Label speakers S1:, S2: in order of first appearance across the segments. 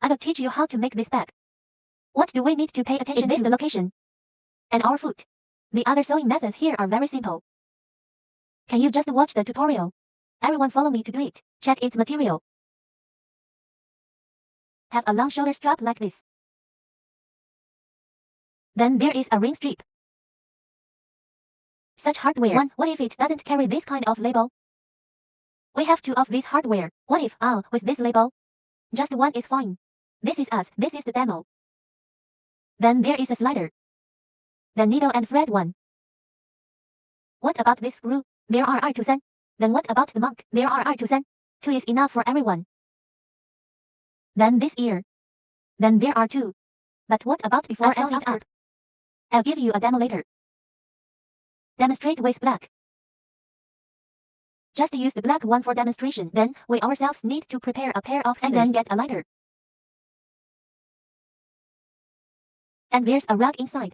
S1: I will teach you how to make this bag. What do we need to pay attention to? Is this the location? And our foot. The other sewing methods here are very simple. Can you just watch the tutorial? Everyone follow me to do it. Check its material. Have a long shoulder strap like this. Then there is a ring strip. Such hardware. What if it doesn't carry this kind of label? We have two of this hardware. What if, with this label? Just one is fine. This is us. This is the demo. Then there is a slider. The needle and thread one. What about this screw? There are 2 cents. Then what about the monk? There are 2 cents. 2 is enough for everyone. Then this ear. Then there are 2. But what about before and after? I'll give you a demo later. Demonstrate with black. Just use the black one for demonstration. Then, we ourselves need to prepare a pair of scissors and then get a lighter. And there's a rug inside.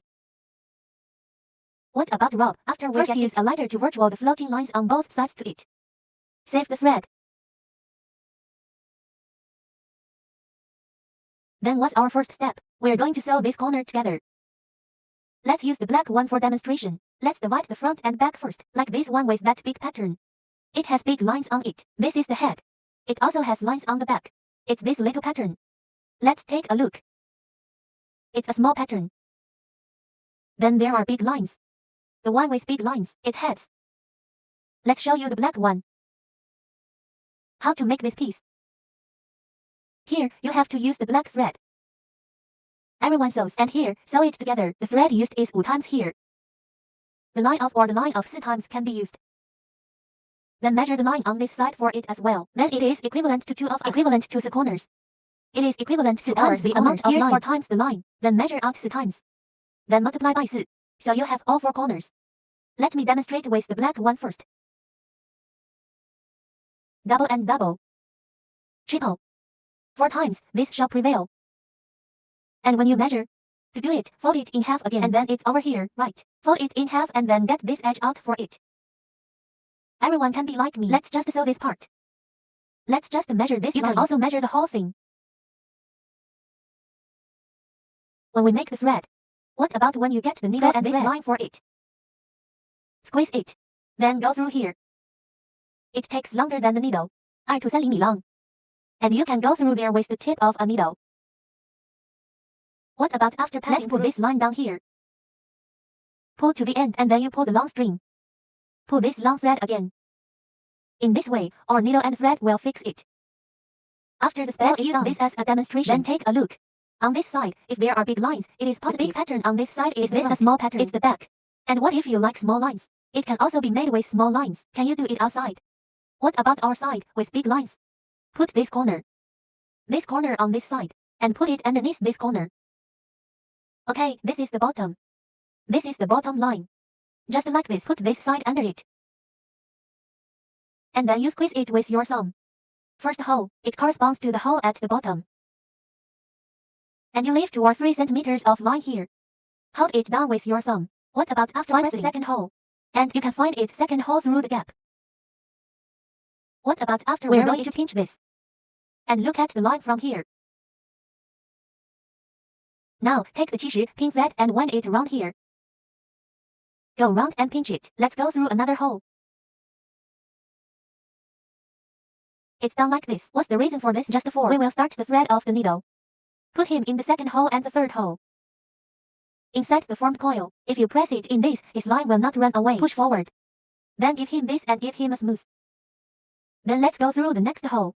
S1: What about rope? After we first use a lighter to virtual the floating lines on both sides to it. Save the thread. Then what's our first step? We're going to sew this corner together. Let's use the black one for demonstration. Let's divide the front and back first, like this one with that big pattern. It has big lines on it. This is the head. It also has lines on the back. It's this little pattern. Let's take a look. It's a small pattern. Then there are big lines. The one with big lines, it's heads. Let's show you the black one. How to make this piece. Here, you have to use the black thread. Everyone sews, and here, sew it together. The thread used is 5 times here. The line of or the line of 6 times can be used. Then measure the line on this side for it as well. Then it is equivalent to 2 of us. Equivalent to the corners. It is equivalent to times the amount of years 4 times the line. Then measure out 6 times. Then multiply by 6. So you have all 4 corners. Let me demonstrate with the black one first. Double and double. Triple. 4 times, this shall prevail. And when you measure, to do it, fold it in half again and then it's over here, right? Fold it in half and then get this edge out for it. Everyone can be like me. Let's just sew this part. Let's just measure this line. You can also measure the whole thing. When we make the thread, what about when you get the needle and this line for it? Squeeze it. Then go through here. It takes longer than the needle. 2 to 3 厘米 long. And you can go through there with the tip of a needle. What about after passing through this line down here? Pull to the end and then you pull the long string. Pull this long thread again. In this way, our needle and thread will fix it. After the spell is done, this as a demonstration. Then take a look. On this side, if there are big lines, it is positive. The big pattern on this side is this a small pattern. It's the back. And what if you like small lines? It can also be made with small lines. Can you do it outside? What about our side with big lines? Put this corner on this side, and put it underneath this corner. Okay, this is the bottom. This is the bottom line. Just like this, put this side under it. And then you squeeze it with your thumb. First hole, it corresponds to the hole at the bottom. And you leave 2 or 3 centimeters of line here. Hold it down with your thumb. What about after pressing the second hole? And you can find its second hole through the gap. What about after we're going to pinch this? And look at the line from here. Now, take the 70 pin thread and wind it around here. Go round and pinch it. Let's go through another hole. It's done like this. What's the reason for this? Just for we will start the thread of the needle. Put him in the second hole and the third hole. Inside the formed coil, if you press it in this, his line will not run away. Push forward. Then give him this and give him a smooth. Then let's go through the next hole.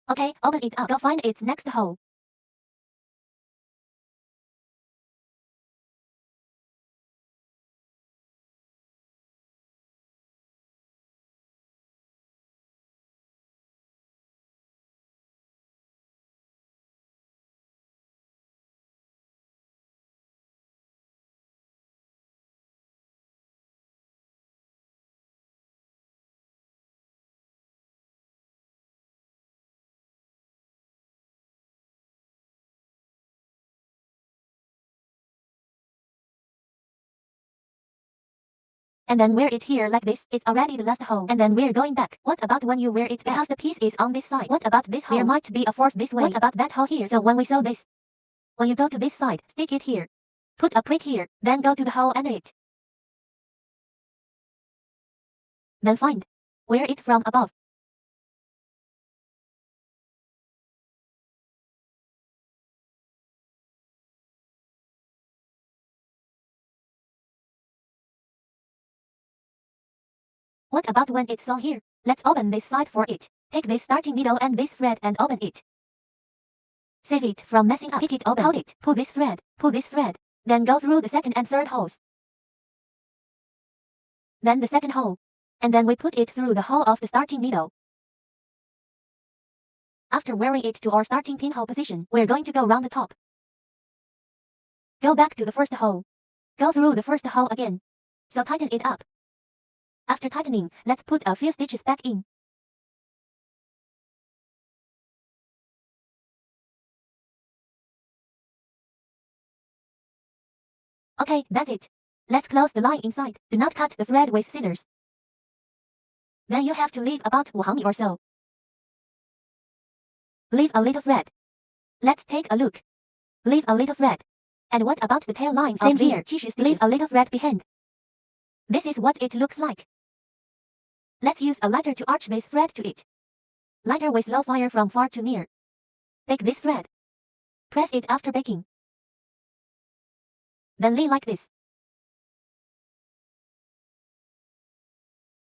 S1: Okay, open it up. Go find its next hole. and then wear it here like this. It's already the last hole, and then we're going back. What about when you wear it back? Because the piece is on this side. What about this hole? There might be a force this way. What about that hole here? So when we sew this, when you go to this side, stick it here. Put a prick here, then go to the hole under it. Then find. Wear it from above. What about when it's sewn here? Let's open this side for it. Take this starting needle and this thread and open it. Save it from messing up. Pick it open. Hold it. Pull this thread. Then go through the second and third holes. Then the second hole. And then we put it through the hole of the starting needle. After wearing it to our starting pinhole position, we're going to go round the top. Go back to the first hole. Go through the first hole again. So tighten it up. After tightening, let's put a few stitches back in. Okay, that's it. Let's close the line inside. Do not cut the thread with scissors. Then you have to leave about 5 cm or so. Leave a little thread. Let's take a look. Leave a little thread. And what about the tail line? Same here. Leave a little thread behind. This is what it looks like. Let's use a lighter to arch this thread to it. Lighter with low fire from far to near. Take this thread. Press it after baking. Then lay like this.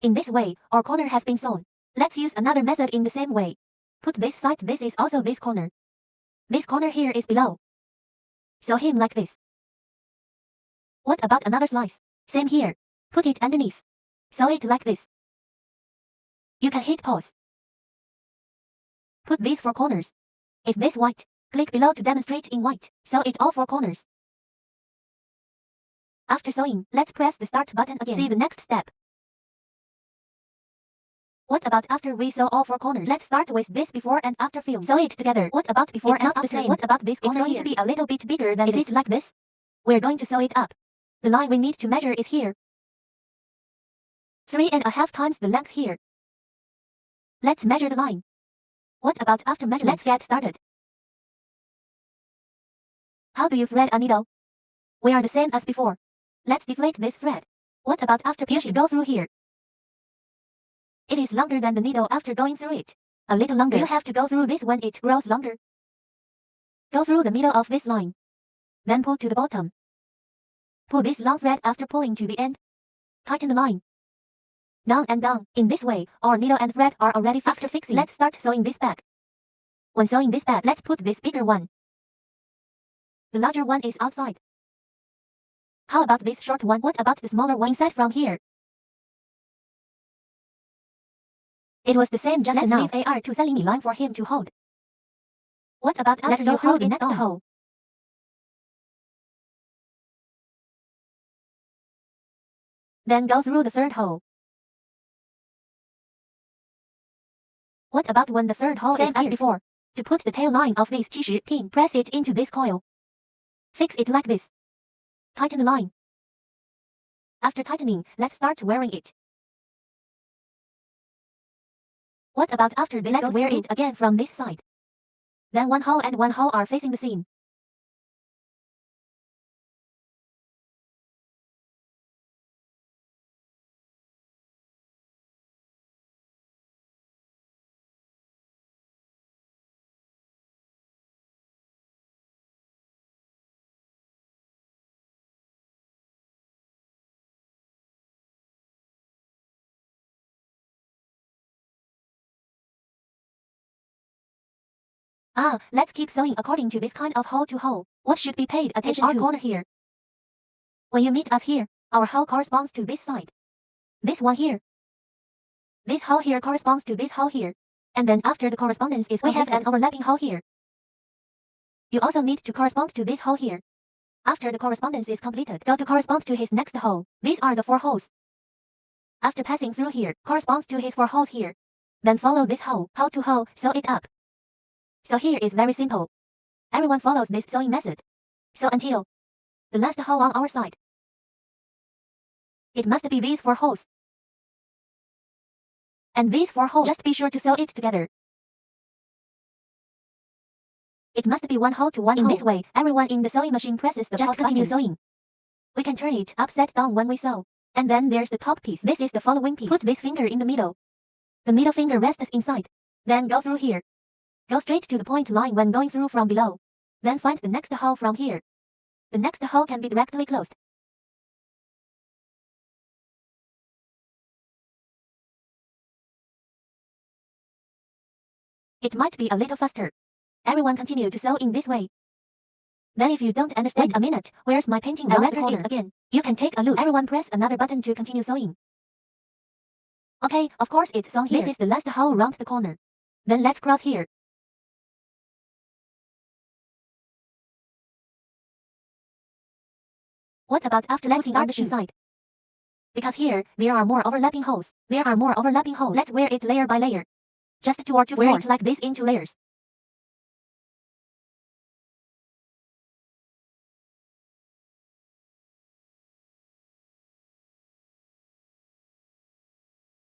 S1: In this way, our corner has been sewn. Let's use another method in the same way. Put this side, this is also this corner. This corner here is below. Sew him like this. What about another slice? Same here. Put it underneath. Sew it like this. You can hit pause. Put these 4 corners. Is this white? Click below to demonstrate in white. Sew it all 4 corners. After sewing, let's press the start button again. See the next step. What about after we sew all 4 corners? Let's start with this before and after film. Sew it together. What about before and after? It's not the same. What about this corner? It's going to be a little bit bigger than this. Is it like this? We're going to sew it up. The line we need to measure is here. 3.5 times the length here. Let's measure the line. What about after measurement? Let's get started. How do you thread a needle? We are the same as before. Let's deflate this thread. What about after pinching? You should go through here. It is longer than the needle after going through it. A little longer. You have to go through this when it grows longer. Go through the middle of this line. Then pull to the bottom. Pull this long thread after pulling to the end. Tighten the line. Down and down. In this way, our needle and thread are already fixed. After fixing, let's start sewing this back. When sewing this back, let's put this bigger one. The larger one is outside. How about this short one? What about the smaller one inside from here? It was the same just now. Let's leave AR 2 cm line for him to hold. What about after you hold the next hole? Then go through the third hole. What about when the third hole is as before? To put the tail line of this 70 pin, press it into this coil. Fix it like this. Tighten the line. After tightening, let's start wearing it. What about after this? Let's wear it again from this side. Then 1 hole and 1 hole are facing the seam. Let's keep sewing according to this kind of hole to hole. What should be paid attention to? Our corner here. When you meet us here, our hole corresponds to this side. This one here. This hole here corresponds to this hole here. And then after the correspondence is completed, we have an overlapping hole here. You also need to correspond to this hole here. After the correspondence is completed, go to correspond to his next hole. These are the 4 holes. After passing through here, corresponds to his 4 holes here. Then follow this hole to hole, sew it up. So here is very simple. Everyone follows this sewing method. So until the last hole on our side. It must be these 4 holes. And these 4 holes. Just be sure to sew it together. It must be 1 hole to 1 hole. In this way, everyone in the sewing machine presses the pause button. Sewing. We can turn it upside down when we sew. And then there's the top piece. This is the following piece. Put this finger in the middle. The middle finger rests inside. Then go through here. Go straight to the point line when going through from below. Then find the next hole from here. The next hole can be directly closed. It might be a little faster. Everyone continue to sew in this way. Then if you don't understand, wait a minute, where's my painting? I'll record it again. You can take a look. Everyone press another button to continue sewing. Okay, of course it's sewn here. This is the last hole round the corner. Then let's cross here. What about after let's start the shoe side? Because here, there are more overlapping holes. Let's wear it layer by layer. Just 2 or 2 wear it like this into layers.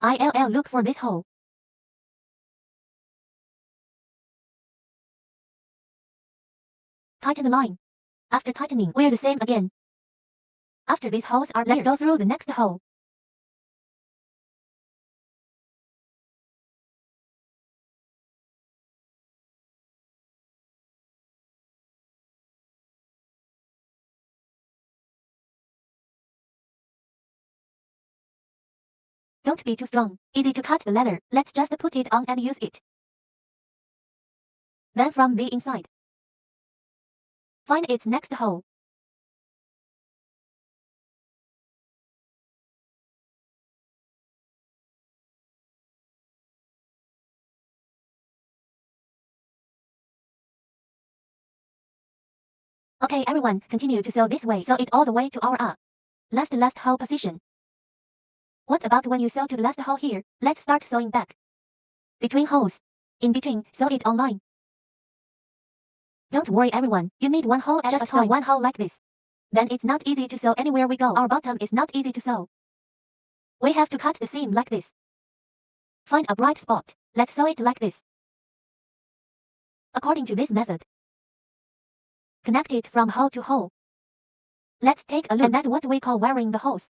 S1: ILL look for this hole. Tighten the line. After tightening, wear the same again. After these holes are pierced, let's go through the next hole. Don't be too strong. Easy to cut the leather. Let's just put it on and use it. Then from the inside, find its next hole. Okay everyone, continue to sew this way. Sew it all the way to our last hole position. What about when you sew to the last hole here? Let's start sewing back. Between holes. In between, sew it on line. Don't worry everyone, you need 1 hole at a time. Just sew 1 hole like this. Then it's not easy to sew anywhere we go. Our bottom is not easy to sew. We have to cut the seam like this. Find a bright spot. Let's sew it like this. According to this method. Connect it from hole to hole. Let's take a look. And that's what we call wiring the holes.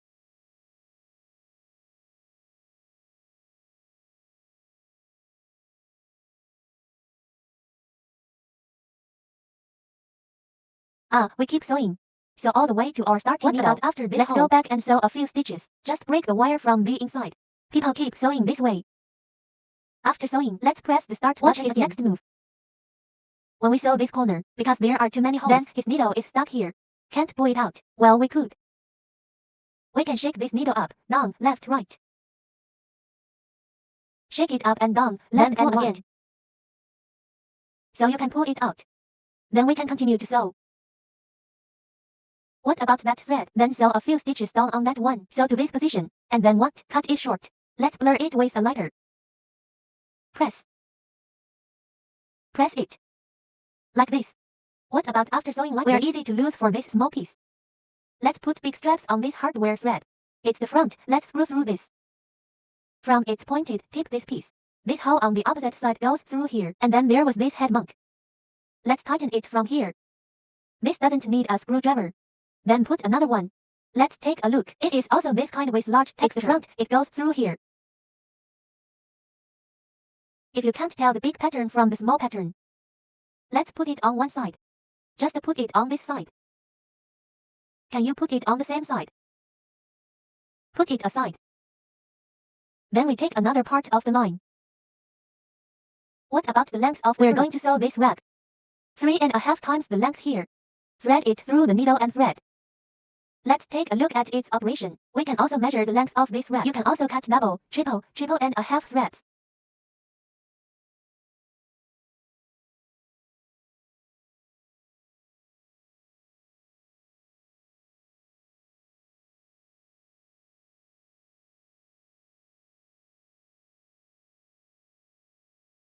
S1: We keep sewing. Sew all the way to our starting needle. What about after this Let's go back and sew a few stitches. Just break the wire from the inside. People keep sewing this way. After sewing, let's press the start button. Watch his next move. When we sew this corner, because there are too many holes, then his needle is stuck here. Can't pull it out. Well, we could. We can shake this needle up, down, left, right. Shake it up and down, left and right. Again. So you can pull it out. Then we can continue to sew. What about that thread? Then sew a few stitches down on that one. Sew to this position. And then what? Cut it short. Let's blur it with a lighter. Press. Press it. Like this. What about after sewing like this? We're easy to lose for this small piece. Let's put big straps on this hardware thread. It's the front. Let's screw through this. From its pointed tip this piece. This hole on the opposite side goes through here. And then there was this head monk. Let's tighten it from here. This doesn't need a screwdriver. Then put another one. Let's take a look. It is also this kind with large texture. It's the front. It goes through here. If you can't tell the big pattern from the small pattern, let's put it on one side. Just put it on this side. Can you put it on the same side? Put it aside. Then we take another part of the line. What about the length of the We're going to sew this rag. 3.5 times the length here. Thread it through the needle and thread. Let's take a look at its operation. We can also measure the length of this rag. You can also cut double, triple and a half threads.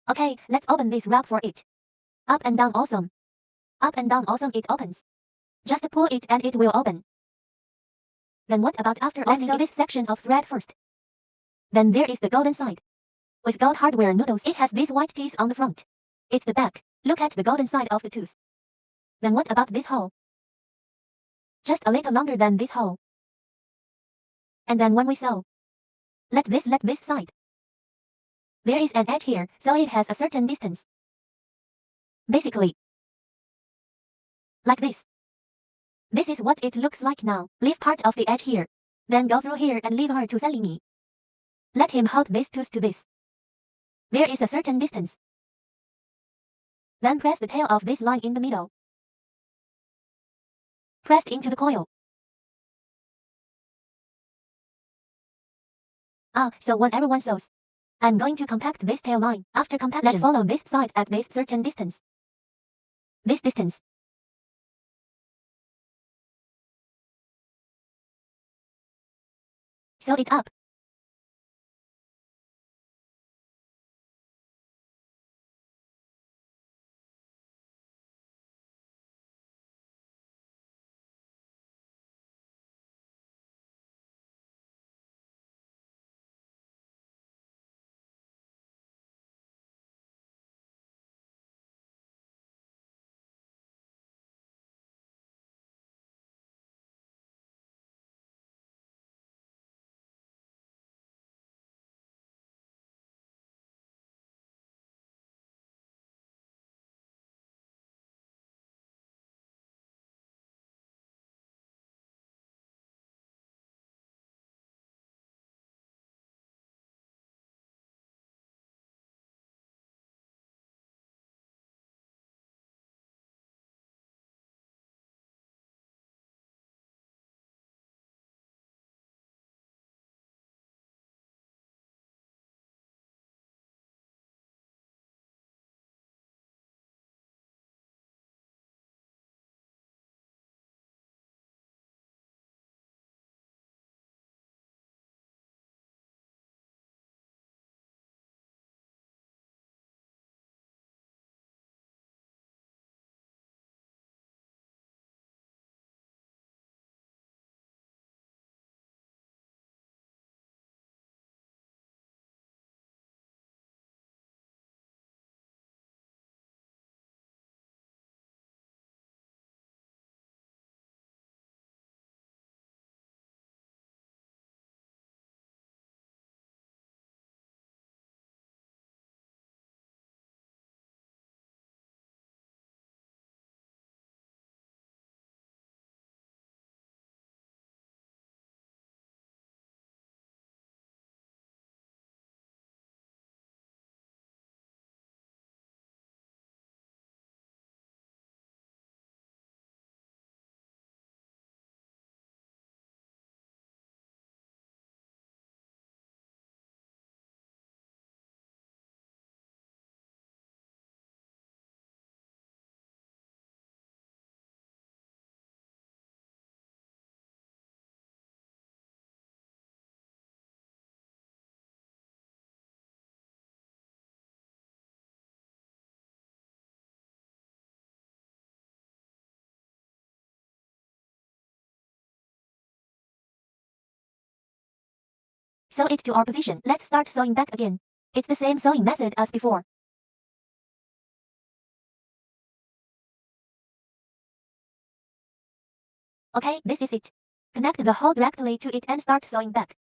S1: Okay, let's open this wrap for it. Up and down awesome. Up and down awesome it opens. Just pull it and it will open. Then what about after let's sew this section of thread first. Then there is the golden side. With gold hardware noodles, it has these white teeth on the front. It's the back. Look at the golden side of the tooth. Then what about this hole? Just a little longer than this hole. And then when we sew, let this side. There is an edge here, so it has a certain distance. Basically, like this. This is what it looks like now. Leave part of the edge here. Then go through here and leave her 2 cm. Let him hold this tooth to this. There is a certain distance. Then press the tail of this line in the middle. Pressed into the coil. So when everyone sews, I'm going to compact this tail line. After compaction, let's follow this side at this certain distance. This distance. Sew it up. Sew it to our position. Let's start sewing back again. It's the same sewing method as before. Okay, this is it. Connect the hole directly to it and start sewing back.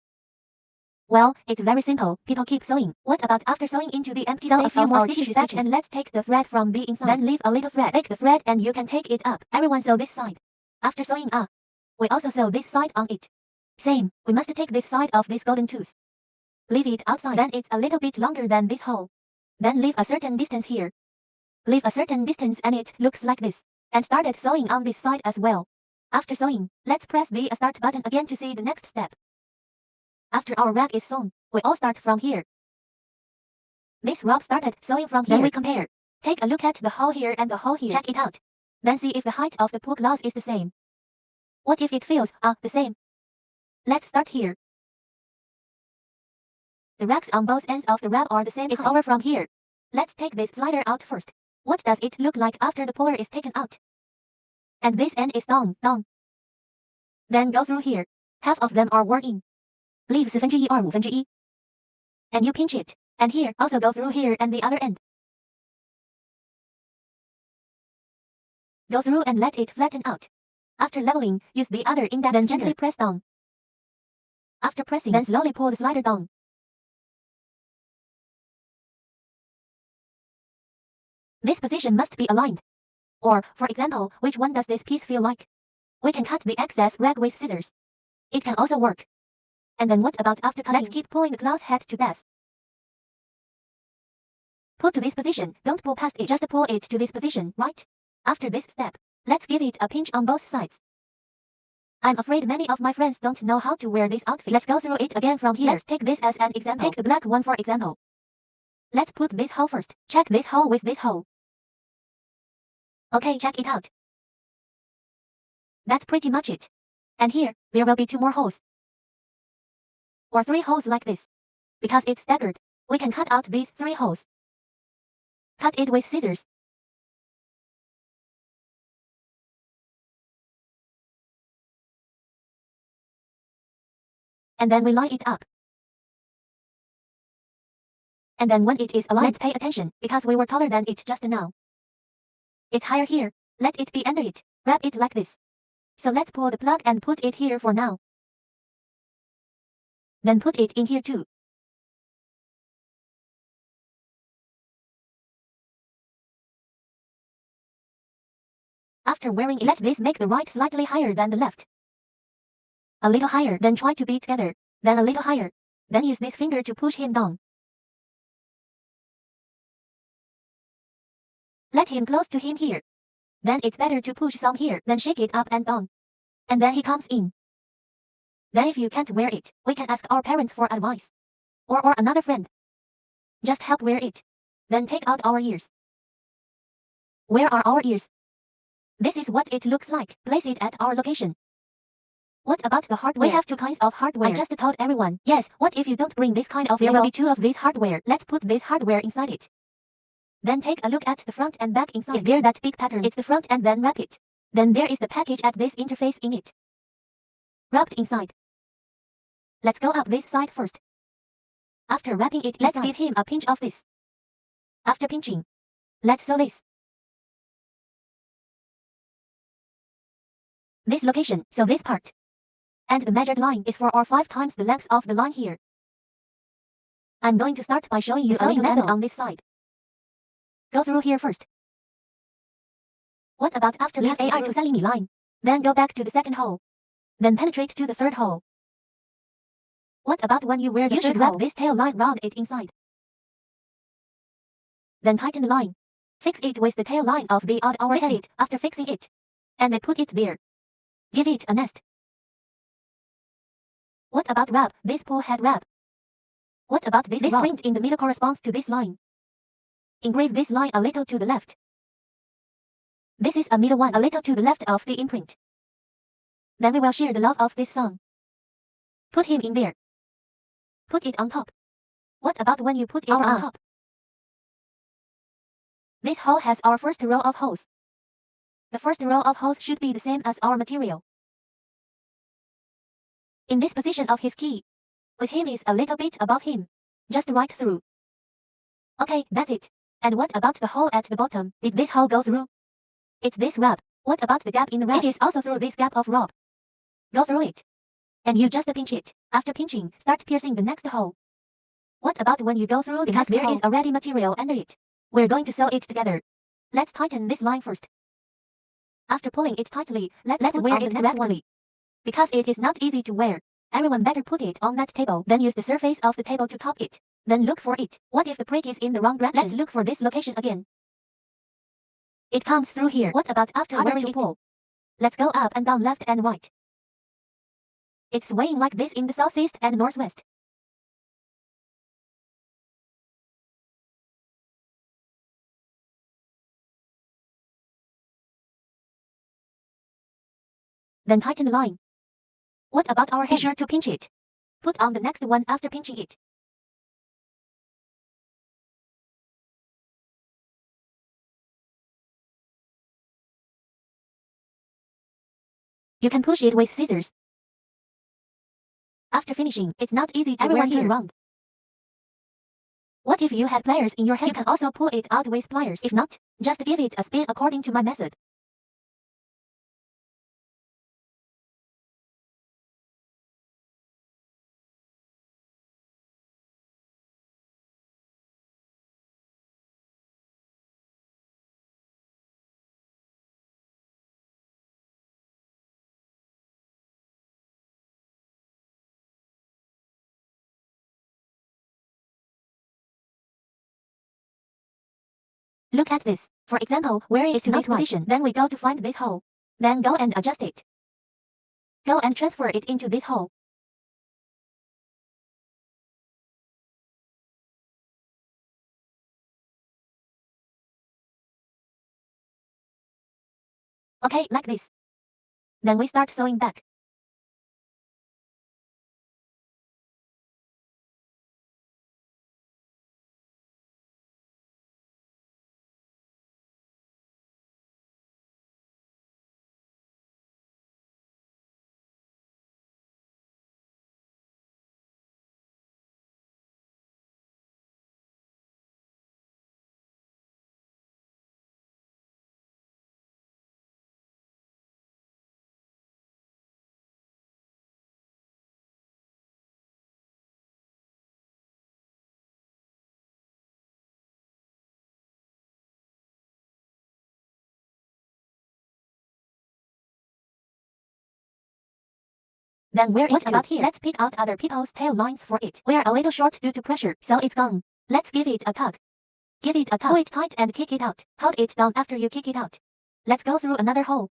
S1: Well, it's very simple. People keep sewing. What about after sewing into the empty space a few more stitches back and let's take the thread from the inside. Then leave a little thread. Take the thread and you can take it up. Everyone sew this side. After sewing up, we also sew this side on it. Same, we must take this side of this golden tooth. Leave it outside. Then it's a little bit longer than this hole. Then leave a certain distance here. Leave a certain distance and it looks like this. And started sewing on this side as well. After sewing, let's press the start button again to see the next step. After our rag is sewn, we all start from here. This row started sewing from here. Then we compare. Take a look at the hole here and the hole here. Check it out. Then see if the height of the pull cloth is the same. What if it feels the same? Let's start here. The rags on both ends of the wrap are the same. It's over from here. Let's take this slider out first. What does it look like after the puller is taken out? And this end is down. Then go through here. Half of them are worn in. Leave 1/4 or 1/5. And you pinch it. And here, also go through here and the other end. Go through and let it flatten out. After leveling, use the other index then gently press down. After pressing, then slowly pull the slider down. This position must be aligned. Or, for example, which one does this piece feel like? We can cut the excess rag with scissors. It can also work. And then what about after cutting? Let's keep pulling the cloth head to death. Put to this position, don't pull past it, just pull it to this position, right? After this step, let's give it a pinch on both sides. I'm afraid many of my friends don't know how to wear this outfit. Let's go through it again from here. Let's take this as an example. Take the black one for example. Let's put this hole first. Check this hole with this hole. Okay, check it out. That's pretty much it. And here, there will be 2 more holes. Or 3 holes like this. Because it's staggered, we can cut out these 3 holes. Cut it with scissors. And then we line it up. And then when it is aligned, let's pay attention, because we were taller than it just now. It's higher here. Let it be under it. Wrap it like this. So let's pull the plug and put it here for now. Then put it in here too. After wearing it, let this make the right slightly higher than the left. A little higher, then try to be together. Then a little higher. Then use this finger to push him down. Let him close to him here. Then it's better to push some here, then shake it up and down. And then he comes in. Then if you can't wear it, we can ask our parents for advice. Or another friend. Just help wear it. Then take out our ears. Where are our ears? This is what it looks like. Place it at our location. What about the hardware? We have 2 kinds of hardware. I just told everyone. Yes, what if you don't bring this kind of? There will be 2 of this hardware. Let's put this hardware inside it. Then take a look at the front and back inside. Is there that big pattern? It's the front and then wrap it. Then there is the package at this interface in it. Wrapped inside. Let's go up this side first. After wrapping it inside, let's give him a pinch of this. After pinching, let's sew this. This location, so this part. And the measured line is 4 or 5 times the length of the line here. I'm going to start by showing you a little method on this side. Go through here first. What about after leave AR to Salimi line? Then go back to the second hole. Then penetrate to the third hole. What about when you wear the third hole? You should wrap this tail line round it inside. Then tighten the line. Fix it with the tail line of the odd hour head. Fix it after fixing it. And then put it there. Give it a nest. What about wrap this pull head wrap? What about this print in the middle corresponds to this line. Engrave this line a little to the left. This is a middle one a little to the left of the imprint. Then we will share the love of this song. Put him in there. Put it on top. What about when you put it on top? This hole has our first row of holes. The first row of holes should be the same as our material. In this position of his key, with him is a little bit above him. Just right through. Okay, that's it. And what about the hole at the bottom? Did this hole go through? It's this wrap. What about the gap in the wrap? It is also through this gap of rope. Go through it. And you just pinch it. After pinching, start piercing the next hole. What about when you go through because there is already material under it? We're going to sew it together. Let's tighten this line first. After pulling it tightly, let's wear it correctly. Because it is not easy to wear, everyone better put it on that table. Then use the surface of the table to top it. Then look for it. What if the prick is in the wrong direction? Let's look for this location again. It comes through here. What about after wearing it? Pull. Let's go up and down, left and right. It's swaying like this in the southeast and northwest. Then tighten the line. What about our head? Be sure to pinch it. Put on the next one after pinching it. You can push it with scissors. After finishing, it's not easy to wear here. Round. What if you had pliers in your hand? You can also pull it out with pliers. If not, just give it a spin according to my method. Look at this. For example, wear it to this position. Then we go to find this hole. Then go and adjust it. Go and transfer it into this hole. Okay, like this. Then we start sewing back. Then wear it about here. Let's pick out other people's tail lines for it. We are a little short due to pressure, so it's gone. Let's give it a tug. Give it a tug. Pull it tight and kick it out. Hold it down after you kick it out. Let's go through another hole.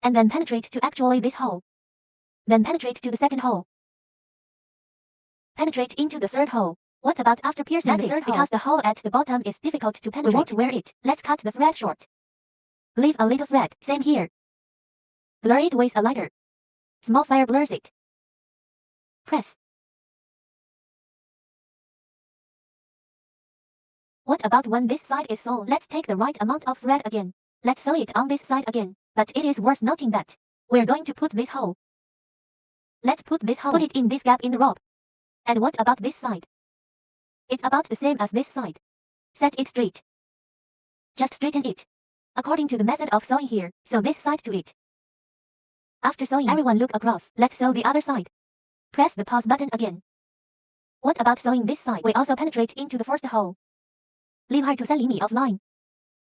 S1: And then penetrate to actually this hole. Then penetrate to the second hole. Penetrate into the third hole. What about after piercing the third hole? Because the hole at the bottom is difficult to penetrate. We won't wear it. Let's cut the thread short. Leave a little thread. Same here. Blur it with a lighter. Small fire blurs it. Press. What about when this side is sewn? Let's take the right amount of thread again. Let's sew it on this side again. But it is worth noting that we're going to put this hole. Let's put this hole. Put it in this gap in the rope. And what about this side? It's about the same as this side. Set it straight. Just straighten it. According to the method of sewing here, sew this side to it. After sewing, everyone look across. Let's sew the other side. Press the pause button again. What about sewing this side? We also penetrate into the first hole. Leave her to 3 cm of line.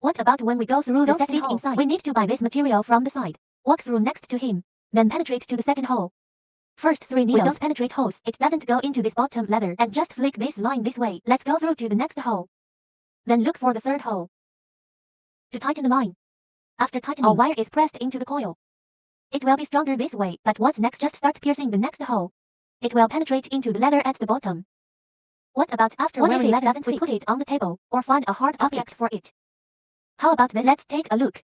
S1: What about when we go through the second hole? Inside. We need to buy this material from the side. Walk through next to him. Then penetrate to the second hole. First 3 needles. We don't penetrate holes. It doesn't go into this bottom leather. And just flick this line this way. Let's go through to the next hole. Then look for the third hole. To tighten the line. After tightening, a wire is pressed into the coil. It will be stronger this way, but what's next? Just start piercing the next hole. It will penetrate into the leather at the bottom. What about after wearing leather doesn't fit? We put it on the table, or find a hard object for it. How about this? Let's take a look.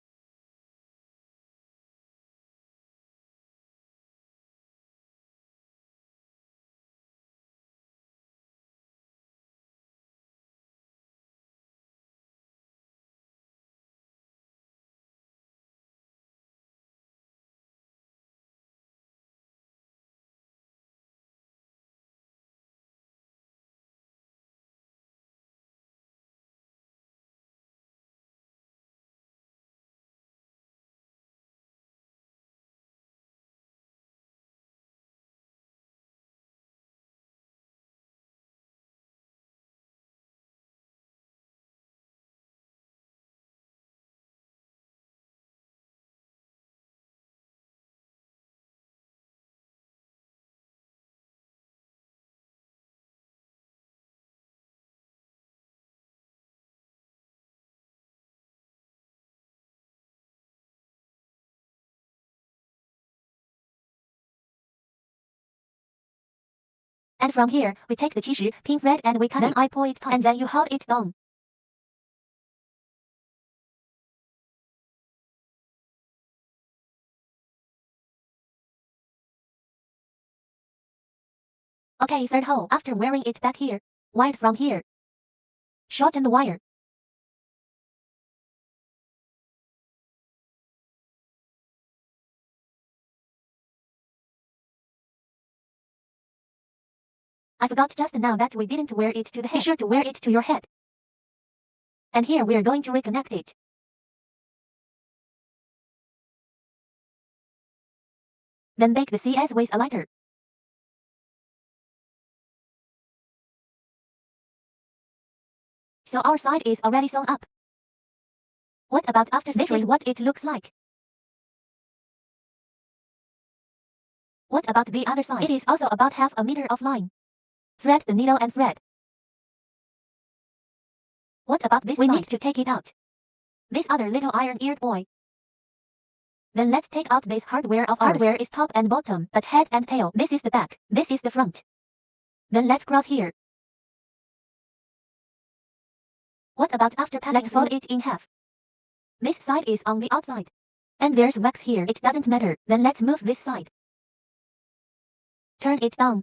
S1: And from here, we take the 70 pin thread and we cut it. Then I pull it tight. And then you hold it down. Okay, third hole. After wearing it back here, wide from here. Shorten the wire. I forgot just now that we didn't wear it to the head. Be sure to wear it to your head. And here we're going to reconnect it. Then bake the CS with a lighter. So our side is already sewn up. What about after sewing? This is what it looks like. What about the other side? It is also about half a meter of line. Thread the needle and thread. What about this side? We need to take it out. This other little iron-eared boy. Then let's take out this hardware of ours. Hardware is top and bottom, but head and tail. This is the back, this is the front. Then let's cross here. What about after passing? Let's fold it in half. This side is on the outside. And there's wax here. It doesn't matter. Then let's move this side. Turn it down.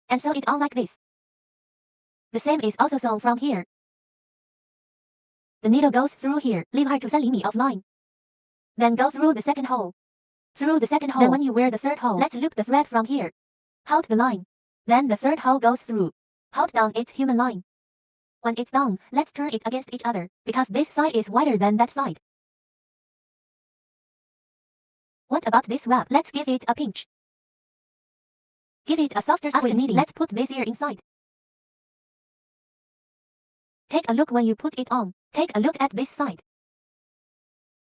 S1: And sew it on like this. The same is also sewn from here. The needle goes through here. Leave her to 3 mm of line. Then go through the second hole. Through the second hole. Then when you wear the third hole, let's loop the thread from here. Hold the line. Then the third hole goes through. Hold down its human line. When it's done, let's turn it against each other, because this side is wider than that side. What about this wrap? Let's give it a pinch. Give it a softer squeeze. After kneading, let's put this ear inside. Take a look when you put it on. Take a look at this side.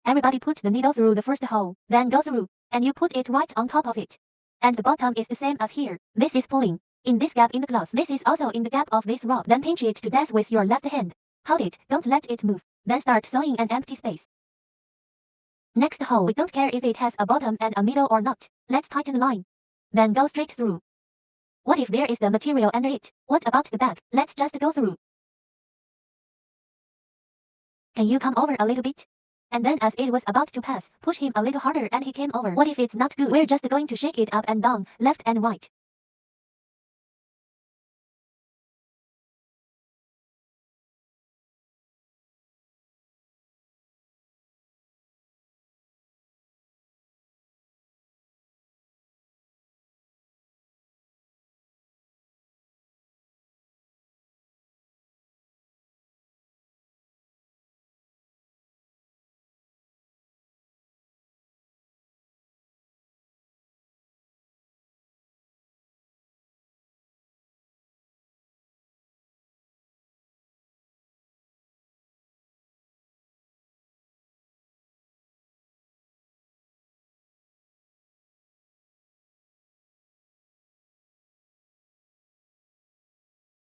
S1: Everybody put the needle through the first hole, then go through, and you put it right on top of it. And the bottom is the same as here. This is pulling. In this gap in the cloth. This is also in the gap of this rod. Then pinch it to death with your left hand. Hold it, don't let it move. Then start sewing an empty space. Next hole, we don't care if it has a bottom and a middle or not. Let's tighten the line. Then go straight through. What if there is the material under it? What about the bag? Let's just go through. Can you come over a little bit? And then as it was about to pass, push him a little harder and he came over. What if it's not good? We're just going to shake it up and down, left and right.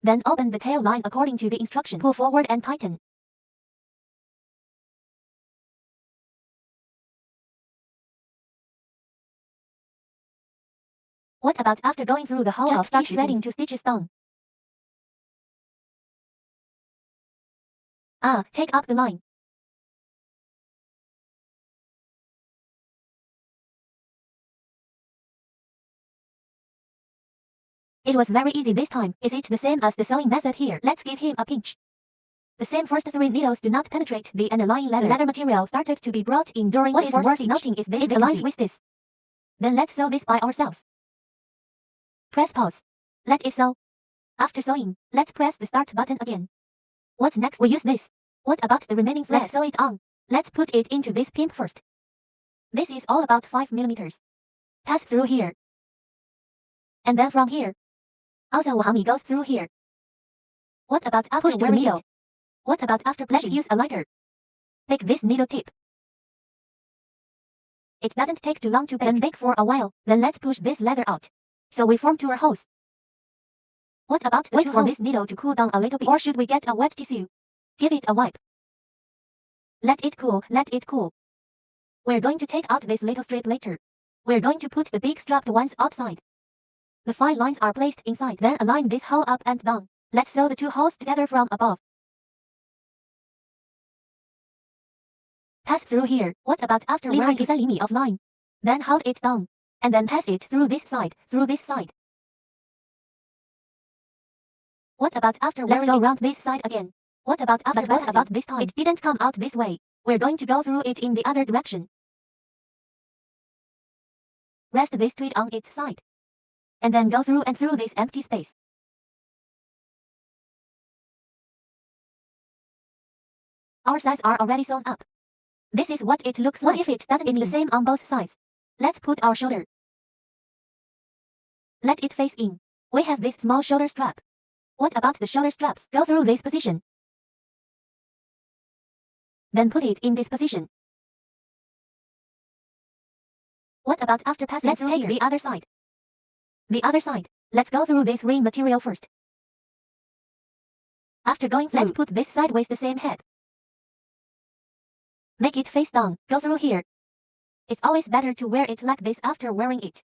S1: Then open the tail line according to the instructions. Pull forward and tighten. What about after going through the whole? Just start threading 2 stitches down. Take up the line. It was very easy this time. Is it the same as the sewing method here? Let's give him a pinch. The same first 3 needles do not penetrate the underlying leather. The leather material started to be brought in during the first stitch. What is worth noting is this. It aligns with this. Then let's sew this by ourselves. Press pause. Let it sew. After sewing, let's press the start button again. What's next? We use this. What about the remaining thread? Let's sew it on. Let's put it into this pimp first. This is all about 5 mm. Pass through here. And then from here. Also 1 mm goes through here. What about after wearing the needle? What about after pushing? Let's use a lighter. Bake this needle tip. It doesn't take too long to bake. Then bake for a while. Then let's push this leather out. So we form 2 holes. What about the wait for this needle to cool down a little bit? Or should we get a wet tissue? Give it a wipe. Let it cool, let it cool. We're going to take out this little strip later. We're going to put the big strapped ones outside. The fine lines are placed inside. Then align this hole up and down. Let's sew the 2 holes together from above. Pass through here. What about after wearing 3 mm of line? Then hold it down. And then pass it through this side, through this side. What about after wearing? Let's go round this side again. What about after? But what about this time? It didn't come out this way. We're going to go through it in the other direction. Rest this tweed on its side. And then go through and through this empty space. Our sides are already sewn up. This is what it looks like. What if it doesn't? It's the same on both sides. Let's put our shoulder. Let it face in. We have this small shoulder strap. What about the shoulder straps? Go through this position. Then put it in this position. What about after passing through here? Let's take the other side. The other side. Let's go through this ring material first. After going through, let's put this sideways the same head. Make it face down. Go through here. It's always better to wear it like this after wearing it.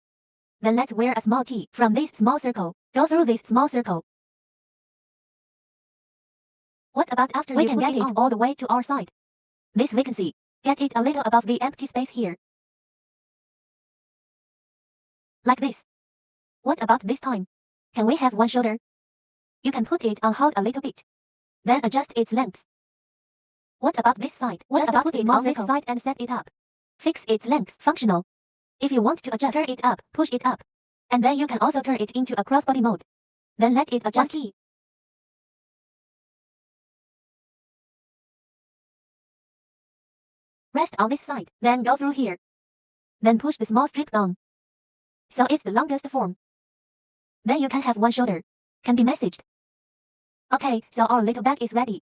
S1: Then let's wear a small T from this small circle. Go through this small circle. What about after we can get it all the way to our side? This we can see. Get it a little above the empty space here. Like this. What about this time? Can we have one shoulder? You can put it on hold a little bit. Then adjust its length. What about this side? Just put it on this side and set it up. Fix its length. Functional. If you want to adjust, turn it up, push it up. And then you can also turn it into a crossbody mode. Then let it adjust. One key. Rest on this side, then go through here. Then push the small strip down. So it's the longest form. Then you can have one shoulder. Can be messaged. Okay, so our little bag is ready.